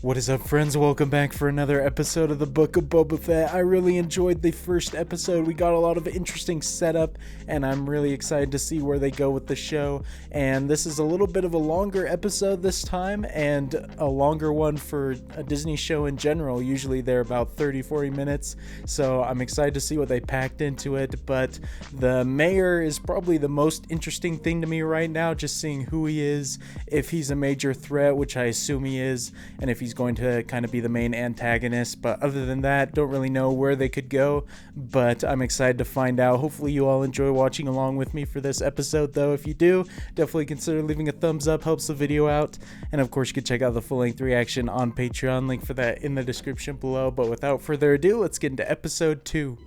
What is up, friends? Welcome back for another episode of the Book of Boba Fett. I really enjoyed the first episode. We got a lot of interesting setup, and I'm really excited to see where they go with the show. And this is a little bit of a longer episode this time, and a longer one for a Disney show in general. Usually they're about 30-40 minutes, so I'm excited to see what they packed into it. But the mayor is probably the most interesting thing to me right now, just seeing who he is, if he's a major threat, which I assume he is, and if he's going to kind of be the main antagonist. But other than that, don't really know where they could go, but I'm excited to find out. Hopefully you all enjoy watching along with me for this episode, though. If you do, definitely consider leaving a thumbs up, helps the video out. And of course, you can check out the full-length reaction on Patreon, link for that in the description below. But without further ado, let's get into episode 2.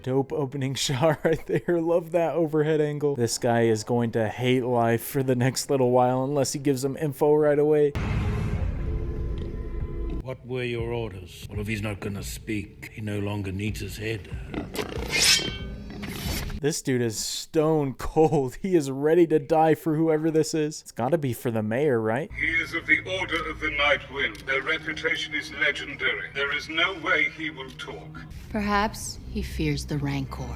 Dope opening shot right there. Love that overhead angle. This guy is going to hate life for the next little while unless he gives him info right away. What were your orders? Well, if he's not gonna speak, he no longer needs his head. This dude is stone cold. He is ready to die for whoever this is. It's gotta be for the mayor, right? He is of the Order of the Night Wind. Their reputation is legendary. There is no way he will talk. Perhaps he fears the Rancor.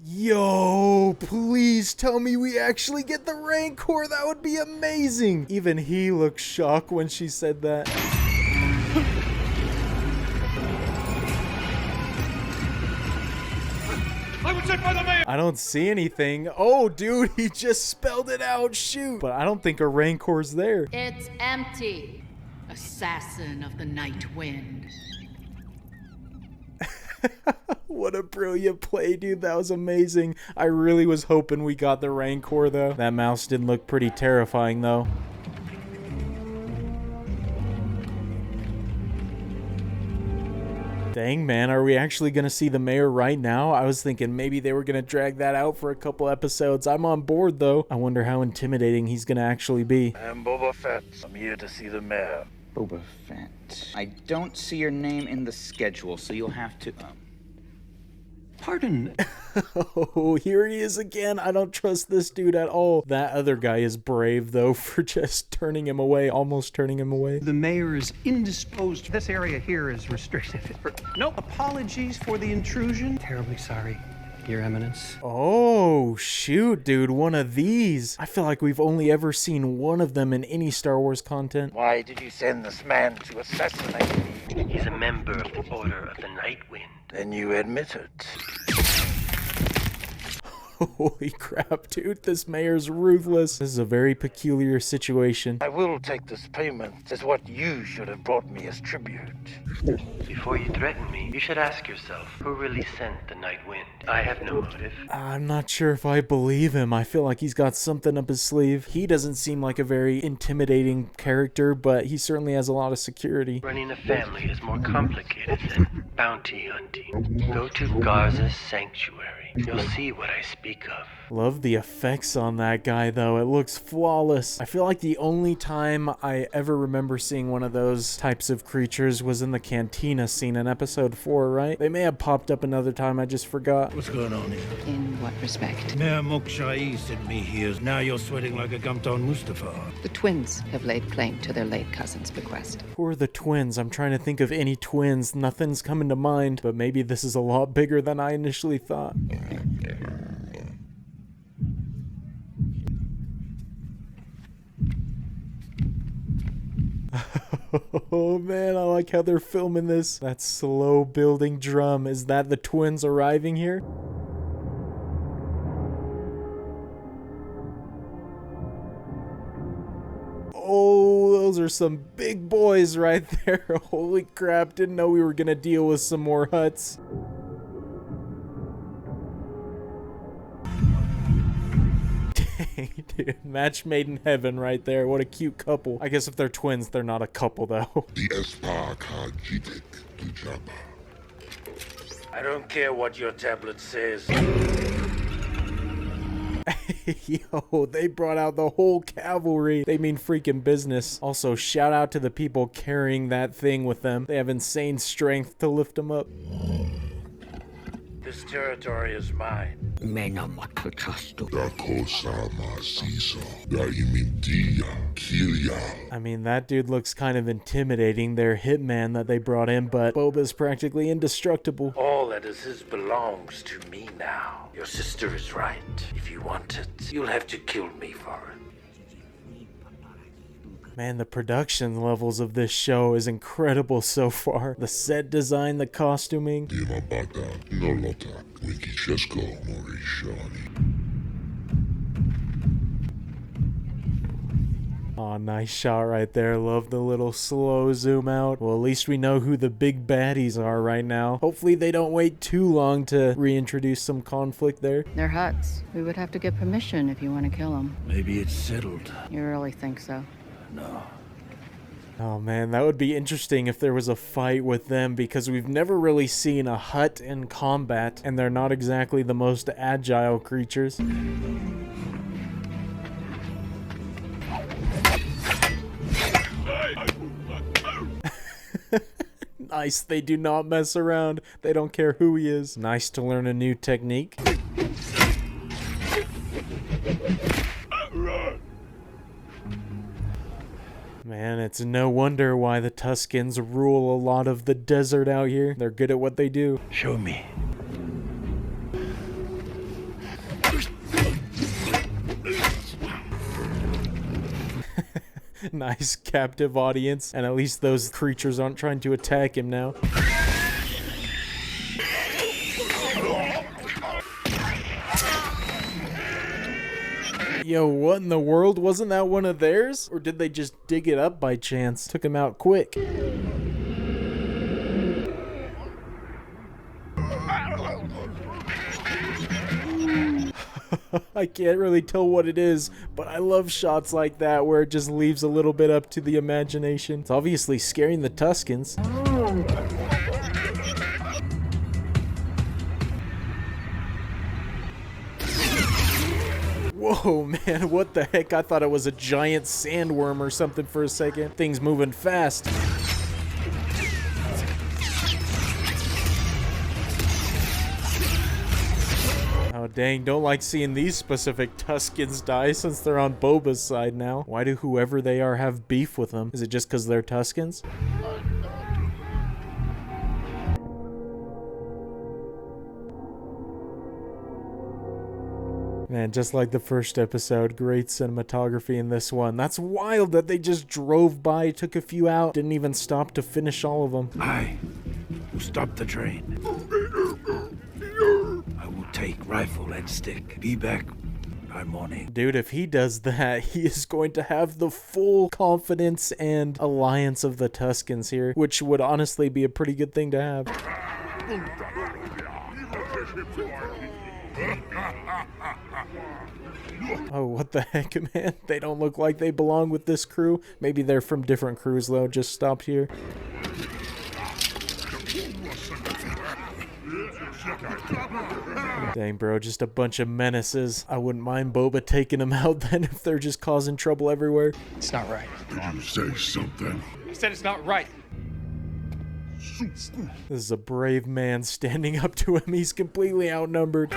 Yo, please tell me we actually get the Rancor. That would be amazing. Even he looked shocked when she said that. I don't see anything. Oh, dude, he just spelled it out. Shoot. But I don't think a Rancor's there. It's empty. Assassin of the Night Wind. What a brilliant play, dude. That was amazing. I really was hoping we got the Rancor, though. That mouse did look pretty terrifying, though. Dang, man, are we actually going to see the mayor right now? I was thinking maybe they were going to drag that out for a couple episodes. I'm on board, though. I wonder how intimidating he's going to actually be. I'm Boba Fett. I'm here to see the mayor. Boba Fett. I don't see your name in the schedule, so you'll have to, Pardon? Oh, here he is again. I don't trust this dude at all. That other guy is brave, though, for just turning him away, almost turning him away. The mayor is indisposed. This area here is restricted. No apologies for the intrusion. Terribly sorry, Your Eminence. Oh, shoot, dude. One of these. I feel like we've only ever seen one of them in any Star Wars content. Why did you send this man to assassinate me? He's a member of the Order of the Night Wind. Then you admit it. Holy crap, dude. This mayor's ruthless. This is a very peculiar situation. I will take this payment as what you should have brought me as tribute. Before you threaten me, you should ask yourself, who really sent the Night Wind? I have no motive. I'm not sure if I believe him. I feel like he's got something up his sleeve. He doesn't seem like a very intimidating character, but he certainly has a lot of security. Running a family is more complicated than bounty hunting. Go to Garza's sanctuary. You'll see what I speak of. Love the effects on that guy, though. It looks flawless. I feel like the only time I ever remember seeing one of those types of creatures was in the cantina scene in episode 4, right? They may have popped up another time, I just forgot. What's going on here? In what respect? Mayor Mokshai sent me here. Now you're sweating like a Gamton Mustafa. The twins have laid claim to their late cousin's bequest. Who are the twins? I'm trying to think of any twins. Nothing's coming to mind, but maybe this is a lot bigger than I initially thought. Oh man, I like how they're filming this. That slow building drum. Is that the twins arriving here? Oh, those are some big boys right there. Holy crap, didn't know we were gonna deal with some more Hutts. Dang, dude. Match made in heaven right there. What a cute couple. I guess if they're twins, they're not a couple, though. The Espar Kajitik Tujaba. I don't care what your tablet says. Yo, they brought out the whole cavalry. They mean freaking business. Also, shout out to the people carrying that thing with them. They have insane strength to lift them up. This territory is mine. Dako-sama Sisa. Daimindia. Kilia. I mean, that dude looks kind of intimidating, their hitman that they brought in, but Boba's practically indestructible. All that is his belongs to me now. Your sister is right. If you want it, you'll have to kill me for it. Man, the production levels of this show is incredible so far. The set design, the costuming. Dimabata. Nolota. Wikichesko. Morishani. Aw, nice shot right there. Love the little slow zoom out. Well, at least we know who the big baddies are right now. Hopefully they don't wait too long to reintroduce some conflict there. They're Hutts. We would have to get permission if you want to kill them. Maybe it's settled. You really think so? No. Oh man, that would be interesting if there was a fight with them, because we've never really seen a Hutt in combat, and they're not exactly the most agile creatures. Nice, they do not mess around. They don't care who he is. Nice to learn a new technique. Man, it's no wonder why the Tuskens rule a lot of the desert out here. They're good at what they do. Show me. Nice captive audience, and at least those creatures aren't trying to attack him now. Yo, what in the world? Wasn't that one of theirs? Or did they just dig it up by chance? Took him out quick. I can't really tell what it is, but I love shots like that where it just leaves a little bit up to the imagination. It's obviously scaring the Tuskens. Whoa, man, what the heck? I thought it was a giant sandworm or something for a second. Thing's moving fast. Oh, dang, don't like seeing these specific Tuskens die since they're on Boba's side now. Why do whoever they are have beef with them? Is it just because they're Tuskens? Man, just like the first episode, great cinematography in this one. That's wild that they just drove by, took a few out, didn't even stop to finish all of them. I will stop the train. I will take rifle and stick. Be back by morning. Dude, if he does that, he is going to have the full confidence and alliance of the Tuskens here, which would honestly be a pretty good thing to have. Oh, what the heck, man? They don't look like they belong with this crew. Maybe they're from different crews, though, just stopped here. Dang, bro, just a bunch of menaces. I wouldn't mind Boba taking them out then if they're just causing trouble everywhere. It's not right. Did you say something? I said it's not right. This is a brave man standing up to him. He's completely outnumbered.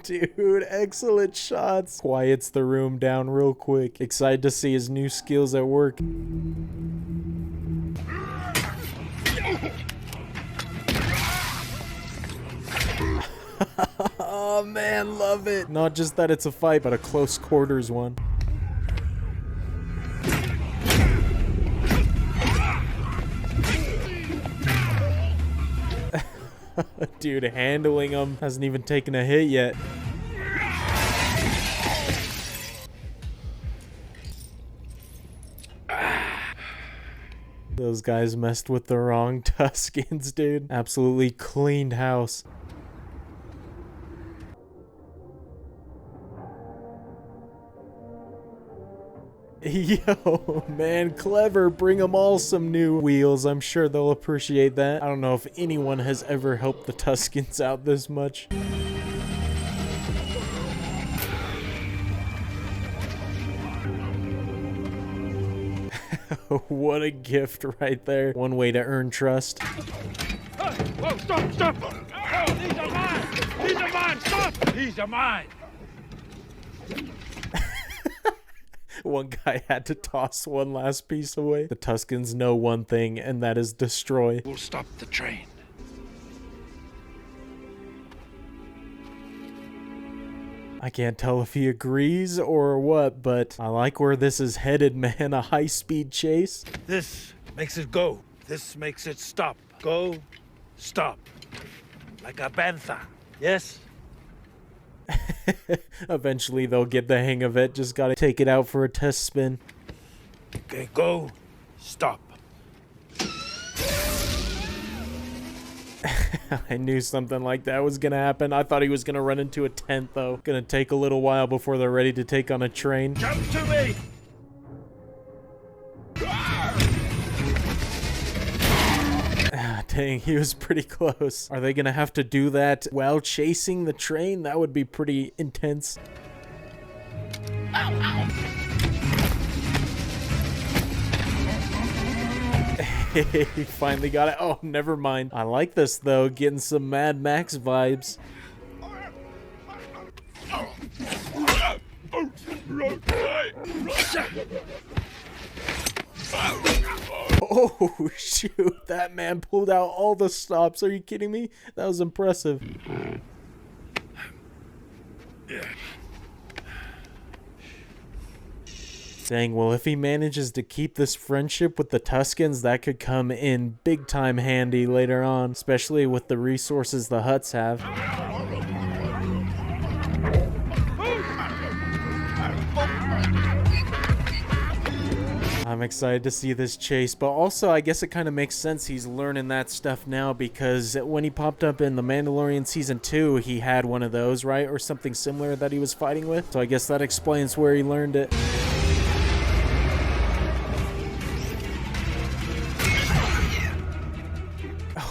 Dude, excellent shots. Quiets the room down real quick. Excited to see his new skills at work. Oh man, love it. Not just that it's a fight, but a close quarters one. Dude, handling him. Hasn't even taken a hit yet. Those guys messed with the wrong Tuskens, dude. Absolutely cleaned house. Yo, man, clever. Bring them all some new wheels. I'm sure they'll appreciate that. I don't know if anyone has ever helped the Tuskens out this much. What a gift right there. One way to earn trust. Whoa, stop! Oh, these are mine! These are mine! Stop! These are mine! One guy had to toss one last piece away. The Tuskens know one thing, and that is destroy. We'll stop the train. I can't tell if he agrees or what, but I like where this is headed, man. A high-speed chase. This makes it go. This makes it stop. Go, stop. Like a panther. Yes? Eventually they'll get the hang of it. Just gotta take it out for a test spin. Okay, go, stop. I knew something like that was gonna happen. I thought he was gonna run into a tent, though. Gonna take a little while before they're ready to take on a train. Jump to me! Dang, he was pretty close. Are they gonna have to do that while chasing the train? That would be pretty intense. He finally got it. Oh, never mind. I like this, though. Getting some Mad Max vibes. Oh, shoot. That man pulled out all the stops. Are you kidding me? That was impressive. Dang, well, if he manages to keep this friendship with the Tuskens, that could come in big time handy later on, especially with the resources the Hutts have. I'm excited to see this chase, but also I guess it kind of makes sense he's learning that stuff now, because when he popped up in The Mandalorian Season 2, he had one of those, right? Or something similar that he was fighting with. So I guess that explains where he learned it.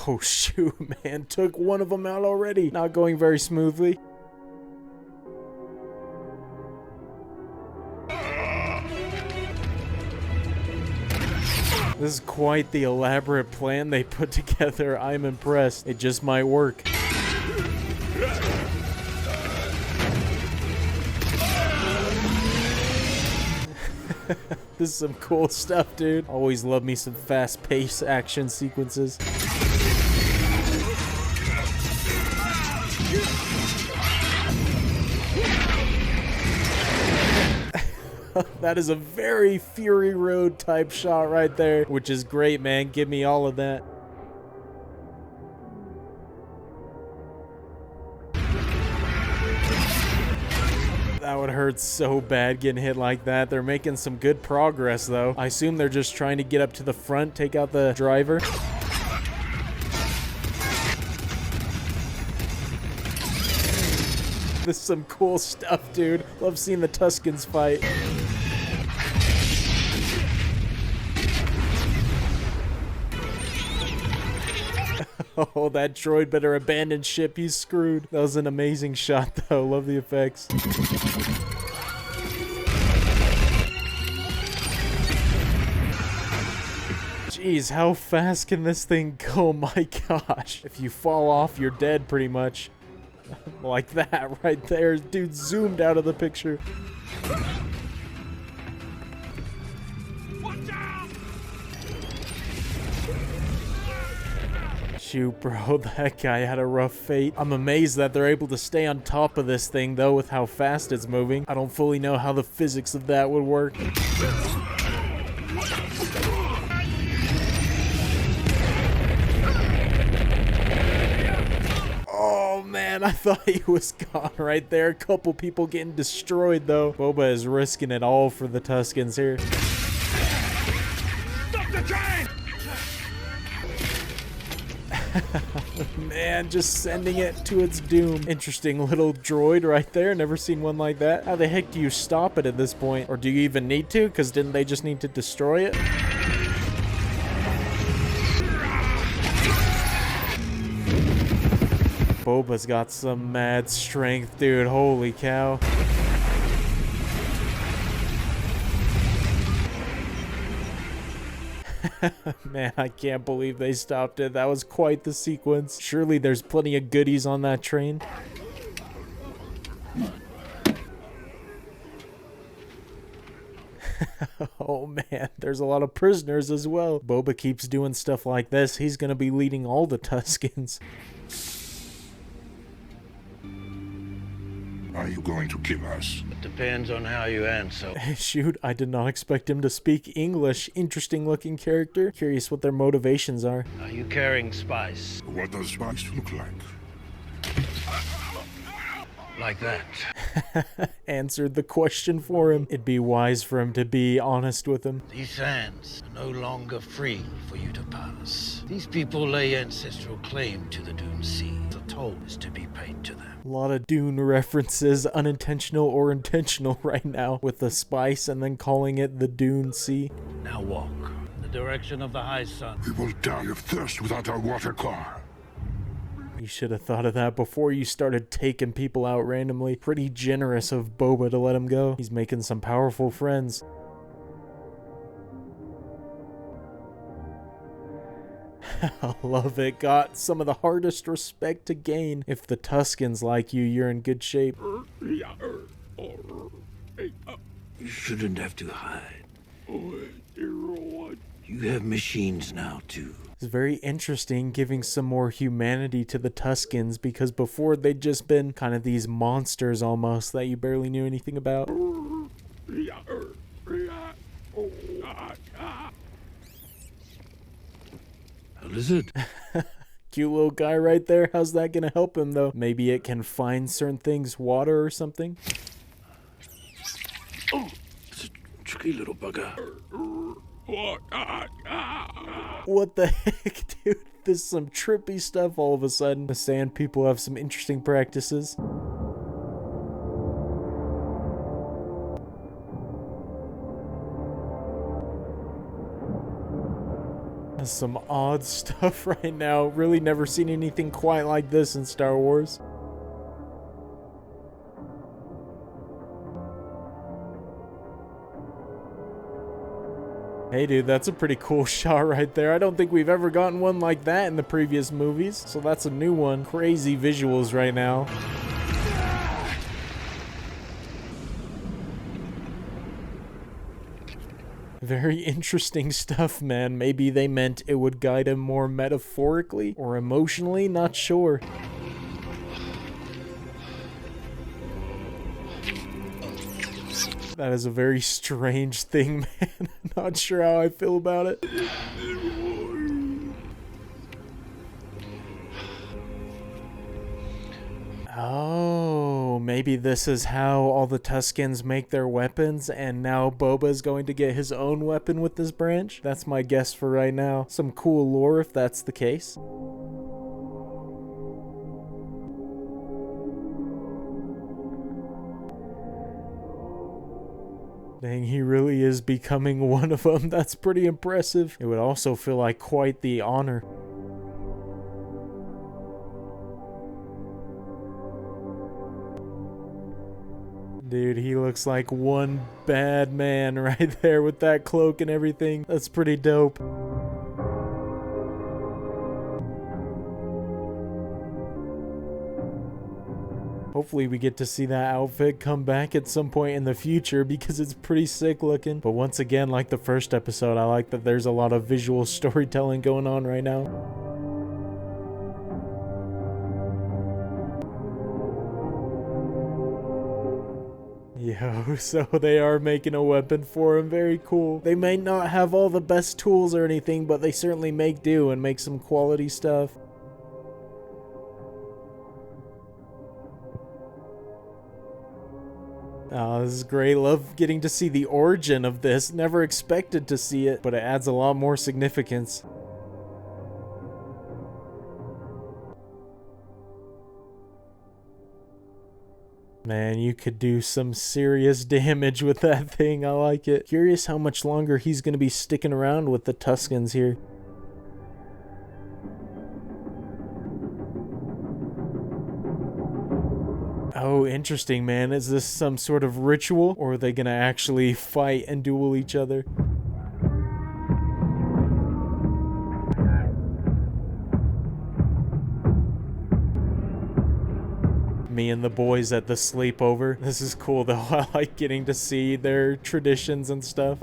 Oh shoot, man, took one of them out already. Not going very smoothly. This is quite the elaborate plan they put together. I'm impressed. It just might work. This is some cool stuff, dude. Always love me some fast-paced action sequences. That is a very Fury Road type shot right there, which is great, man. Give me all of that. That would hurt so bad getting hit like that. They're making some good progress, though. I assume they're just trying to get up to the front, take out the driver. This is some cool stuff, dude. Love seeing the Tuskens fight. Oh, that droid better abandon ship. He's screwed. That was an amazing shot, though. Love the effects. Jeez, how fast can this thing go? My gosh. If you fall off, you're dead pretty much. Like that right there. Dude zoomed out of the picture. Shoot, bro, that guy had a rough fate. I'm amazed that they're able to stay on top of this thing, though, with how fast it's moving. I don't fully know how the physics of that would work. Oh, man, I thought he was gone right there. A couple people getting destroyed, though. Boba is risking it all for the Tuskens here. Stop the train! Man, just sending it to its doom. Interesting little droid right there. Never seen one like that. How the heck do you stop it at this point? Or do you even need to? Because didn't they just need to destroy it? Boba's got some mad strength, dude. Holy cow. Man, I can't believe they stopped it. That was quite the sequence. Surely there's plenty of goodies on that train. Oh man, there's a lot of prisoners as well. Boba keeps doing stuff like this. He's gonna be leading all the Tuskens. Are you going to kill us? It depends on how you answer. Shoot, I did not expect him to speak English. Interesting looking character. Curious what their motivations are. Are you carrying spice? What does spice look like? Like that. Answered the question for him. It'd be wise for him to be honest with him. These sands are no longer free for you to pass. These people lay ancestral claim to the Dune Sea. The toll is to be paid to them. A lot of Dune references, unintentional or intentional right now, with the spice and then calling it the Dune Sea. Now walk in the direction of the high sun. We will die of thirst without our water car. You should have thought of that before you started taking people out randomly. Pretty generous of Boba to let him go. He's making some powerful friends. I love it. Got some of the hardest respect to gain. If the Tuskens like you, you're in good shape. You shouldn't have to hide. You have machines now, too. It's very interesting, giving some more humanity to the Tuskens, because before they'd just been kind of these monsters almost that you barely knew anything about. A lizard. Cute little guy right there. How's that gonna help him though? Maybe it can find certain things, water or something? Oh, it's a tricky little bugger. What the heck, dude? This is some trippy stuff all of a sudden. The sand people have some interesting practices. That's some odd stuff right now. Really never seen anything quite like this in Star Wars. Hey dude, that's a pretty cool shot right there. I don't think we've ever gotten one like that in the previous movies, so that's a new one. Crazy visuals right now. Very interesting stuff, man. Maybe they meant it would guide him more metaphorically or emotionally, not sure. That is a very strange thing, man. Not sure how I feel about it. Oh, maybe this is how all the Tuskens make their weapons, and now Boba's going to get his own weapon with this branch? That's my guess for right now. Some cool lore if that's the case. Dang, he really is becoming one of them. That's pretty impressive. It would also feel like quite the honor. Dude, he looks like one bad man right there with that cloak and everything. That's pretty dope. Hopefully we get to see that outfit come back at some point in the future because it's pretty sick looking. But once again, like the first episode, I like that there's a lot of visual storytelling going on right now. Yo, so they are making a weapon for him. Very cool. They may not have all the best tools or anything, but they certainly make do and make some quality stuff. Oh, this is great. Love getting to see the origin of this. Never expected to see it, but it adds a lot more significance. Man, you could do some serious damage with that thing. I like it. Curious how much longer he's going to be sticking around with the Tuskens here. Oh, interesting, man. Is this some sort of ritual, or are they gonna actually fight and duel each other? me and the boys at the sleepover. This is cool though. I like getting to see their traditions and stuff.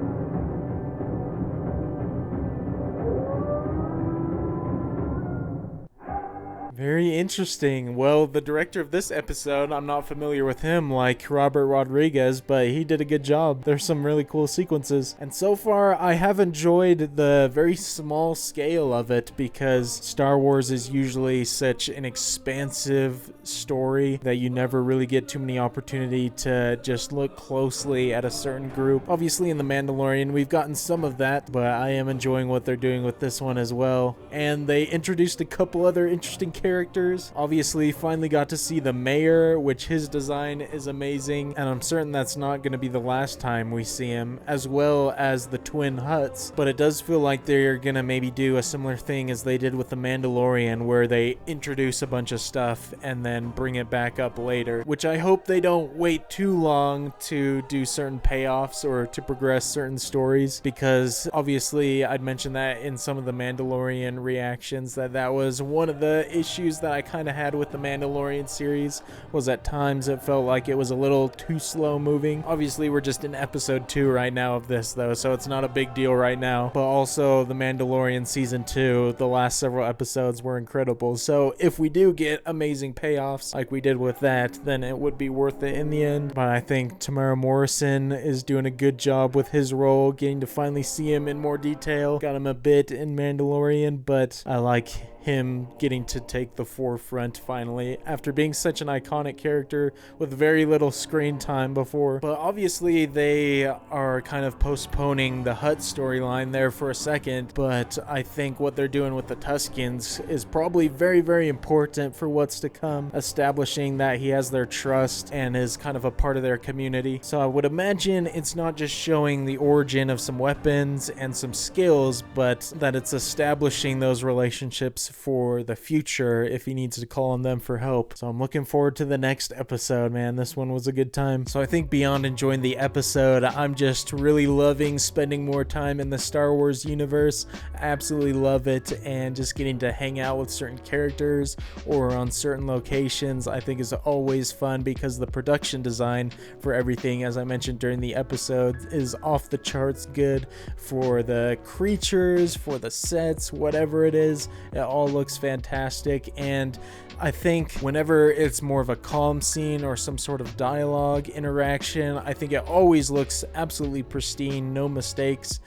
Very interesting. Well, the director of this episode, I'm not familiar with him like Robert Rodriguez, but he did a good job. There's some really cool sequences. And so far, I have enjoyed the very small scale of it because Star Wars is usually such an expansive story that you never really get too many opportunity to just look closely at a certain group. Obviously, in The Mandalorian, we've gotten some of that, but I am enjoying what they're doing with this one as well. And they introduced a couple other interesting characters. Obviously, finally got to see the mayor, which his design is amazing, and I'm certain that's not going to be the last time we see him, as well as the twin Hutts. But it does feel like they're going to maybe do a similar thing as they did with the Mandalorian, where they introduce a bunch of stuff and then bring it back up later, which I hope they don't wait too long to do certain payoffs or to progress certain stories, because obviously I'd mentioned that in some of the Mandalorian reactions that was one of the issues that I kind of had with the Mandalorian series, was at times it felt like it was a little too slow moving. Obviously we're just in episode 2 right now of this though, so it's not a big deal right now, but also the Mandalorian season 2, the last several episodes were incredible. So if we do get amazing payoffs like we did with that, then it would be worth it in the end. But I think Tamara Morrison is doing a good job with his role, getting to finally see him in more detail. Got him a bit in Mandalorian, but I like him getting to take the forefront finally after being such an iconic character with very little screen time before. But obviously they are kind of postponing the Hutt storyline there for a second, but I think what they're doing with the Tuskens is probably very, very important for what's to come, establishing that he has their trust and is kind of a part of their community. So I would imagine it's not just showing the origin of some weapons and some skills, but that it's establishing those relationships for the future if he needs to call on them for help. So I'm looking forward to the next episode, man. This one was a good time. So I think beyond enjoying the episode, I'm just really loving spending more time in the Star Wars universe. I absolutely love it, and just getting to hang out with certain characters or on certain locations I think is always fun, because the production design for everything, as I mentioned during the episode, is off the charts good for the creatures, for the sets, whatever it is. It all looks fantastic, and I think whenever it's more of a calm scene or some sort of dialogue interaction, I think it always looks absolutely pristine, no mistakes.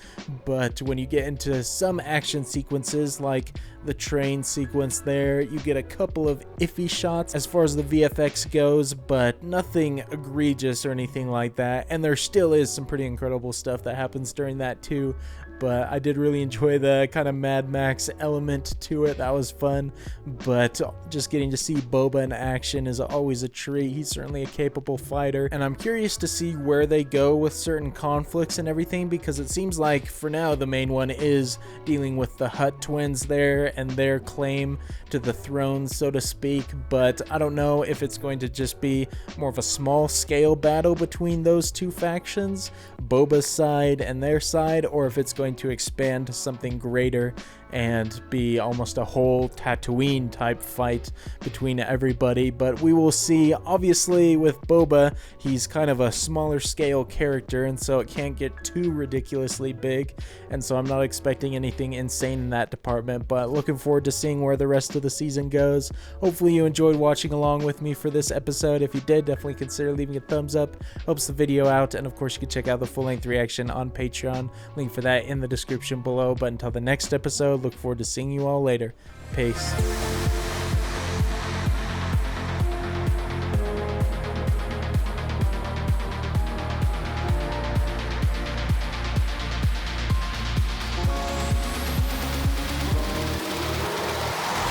But when you get into some action sequences like the train sequence there, you get a couple of iffy shots as far as the VFX goes, but nothing egregious or anything like that. And there still is some pretty incredible stuff that happens during that too. But I did really enjoy the kind of Mad Max element to it. That was fun. But just getting to see Boba in action is always a treat. He's certainly a capable fighter. And I'm curious to see where they go with certain conflicts and everything, because it seems like for now the main one is dealing with the Hutt twins there and their claim to the throne, so to speak. But I don't know if it's going to just be more of a small scale battle between those two factions, Boba's side and their side, or if it's going to expand to something greater and be almost a whole Tattooine type fight between everybody. But we will see. Obviously with Boba, he's kind of a smaller scale character, and so it can't get too ridiculously big, and so I'm not expecting anything insane in that department, but looking forward to seeing where the rest of the season goes. Hopefully you enjoyed watching along with me for this episode. If you did, definitely consider leaving a thumbs up, helps the video out, and of course you can check out the full-length reaction on Patreon, link for that in the description below. But until the next episode, look forward to seeing you all later. Peace.